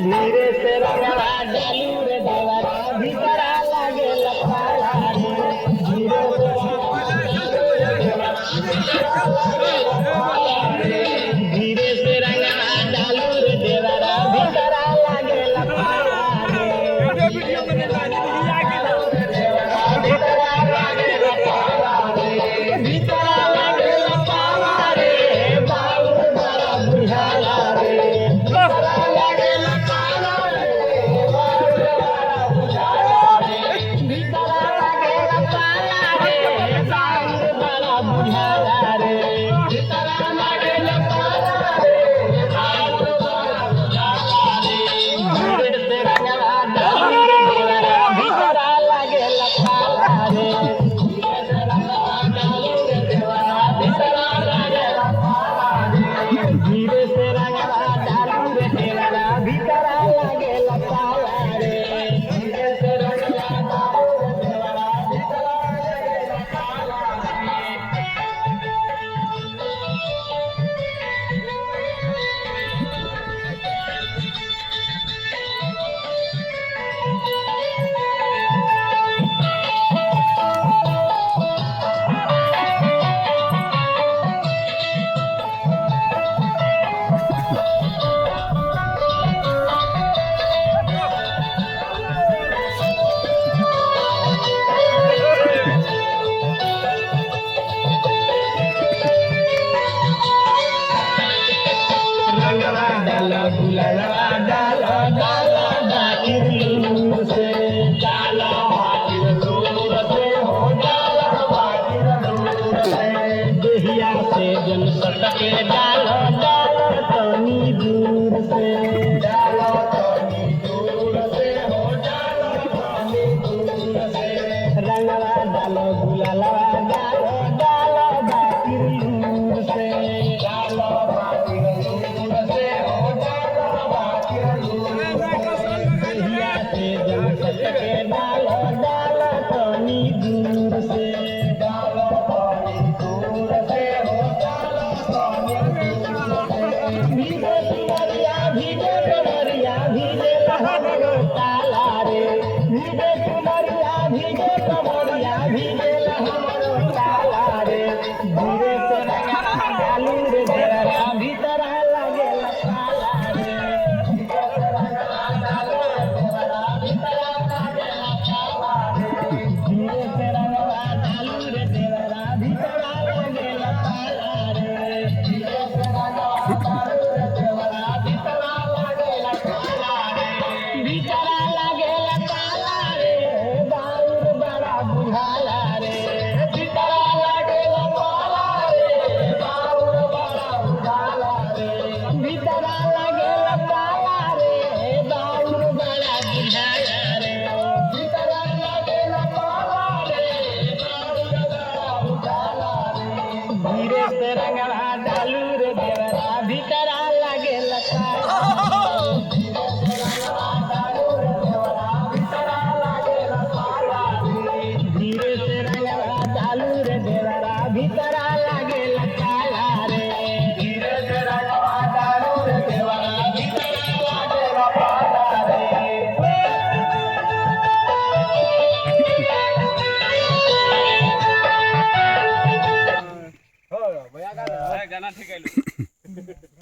धीरे से रंगवा डालू रे देवरा भीतरा लागे लपाड़ा रे धीरे से रंगवा डालू रे देवरा भीतरा लागे लपाड़ा भीतरा लागे लपाड़ा रे बाबू बड़ा बुझाला रे धीरे से रंगवा डालू रे देवरा भीतरा लागे लपाड़ा रे धीरे से रंगवा डालू रे देवरा भीतरा लागे लपाड़ा रंगवा डाला गुलाला डाला डाला बाकिर लूर से डाला बाकिर लूर से हो डाला बाकिर लूर से देहिया से जल सटके डाला डाला तनी दूर से डाला तनी दूर से हो डाला तनी दूर से रंगवा डाला गुलाला डाला डाला बाकिर लूर से डाला बाकिर लूर से हो डाला बाकिर लूर देहिया से जल सटके डाला डाला तनी दूर से डाला तनी दूर से हो डाला तनी दूर से भीगे चुनरिया भीगे कमरिया भीगे लहंगो ताला रे भीगे चुनरिया भीगे कमरिया भीगे लहंगो ताला रे धीरे से रंगवा डालू रे देवरा भीतरा लागे लपाड़ा रे धीरे से रंगवा डालू रे देवरा भीतरा लागे लपाड़ा रे धीरे से रंगवा डालू रे देवरा भीतरा लागे लपाड़ा रे धीरे से रंगवा डालू रे देवरा भीतरा लागे लपाड़ा रे भीतरा लागे लपाड़ा रे बाउर बड़ा बुझाला रे भीतरा लागे लपाड़ा रे बाउर बड़ा बुझाला रे भीतरा लागे लपाड़ा रे बाउर बड़ा बुझाला रे भीतरा लागे लपाड़ा रे बाउर बड़ा बुझाला रे धीरे से रंगवा डालू रे देवरा भीतरा लागे लपाड़ा धीरे से रंगवा डालू रे देवरा भीतरा लागे लपाड़ा रे धीरे से रंगवा डालू रे देवरा भीतरा लागे लपाड़ा रे धीरे से रंगवा डालू रे देवरा भीतरा लागे लपाड़ा रे गाना ठीक आहे